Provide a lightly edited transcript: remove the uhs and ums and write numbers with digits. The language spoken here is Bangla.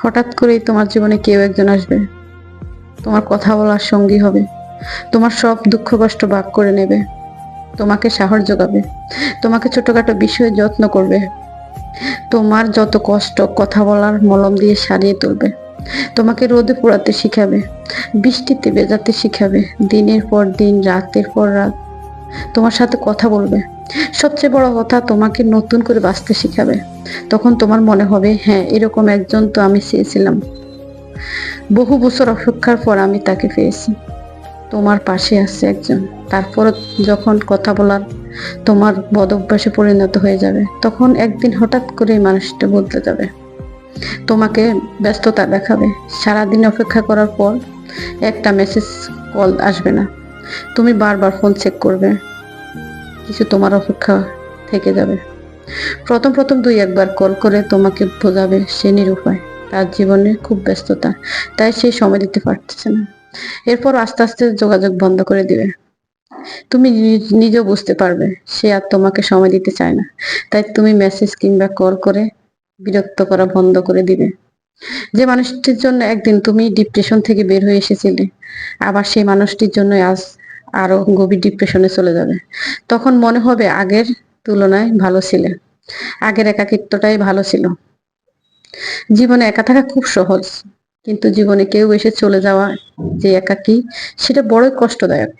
হঠাৎ করেই তোমার জীবনে কেউ একজন আসবে, তোমার কথা বলার সঙ্গী হবে, তোমার সব দুঃখ কষ্ট ভাগ করে নেবে, তোমাকে সাহস যোগাবে, তোমাকে ছোটখাটো বিষয়ে যত্ন করবে, তোমার যত কষ্ট কথা বলার মলম দিয়ে সারিয়ে তুলবে, তোমাকে রোদে পোড়াতে শিখাবে, বৃষ্টিতে ভেজাতে শিখাবে, দিনের পর দিন রাতের পর রাত তোমার সাথে কথা বলবে। সবচেয়ে বড় কথা, তোমাকে নতুন করে বাঁচতে শিখাবে। তখন তোমার মনে হবে, হ্যাঁ, এরকম একজন তো আমি চেয়েছিলাম। বহু বছর অপেক্ষার পর আমি তাকে পেয়েছি। তোমার পাশে আছে একজন। তারপর যখন কথা বলার তোমার বদ অভ্যাসে পরিণত হয়ে যাবে, তখন একদিন হঠাৎ করে এই মানুষটা বদলে যাবে, তোমাকে ব্যস্ততা দেখাবে। সারাদিন অপেক্ষা করার পর একটা মেসেজ কল আসবে না, তুমি বারবার ফোন চেক করবে, কিছু তোমার অপেক্ষা থেকে যাবে। প্রথম প্রথম দুই একবার কল করে তোমাকে বোঝাবে সে নিরুপায়, তার জীবনে খুব ব্যস্ততা, তাই সে সময় দিতে পারছে না। এরপর আস্তে আস্তে যোগাযোগ বন্ধ করে দিবে। তুমি নিজেও বুঝতে পারবে সে আর তোমাকে সময় দিতে চায় না, তাই তুমি মেসেজ কিংবা কল করে বিরক্ত করা বন্ধ করে দিবে। যে মানুষটির জন্য একদিন তুমি ডিপ্রেশন থেকে বের হয়ে এসেছিলে, আবার সেই মানুষটির জন্য আজ আরো গভীর ডিপ্রেশনে চলে যাবে। তখন মনে হবে আগের তুলনায় ভালো ছিলে, আগের একাকিত্বটাই ভালো ছিল। জীবনে একা থাকা খুব সহজ, কিন্তু জীবনে কেউ এসে চলে যাওয়া যে একাকী, সেটা বড়ই কষ্টদায়ক।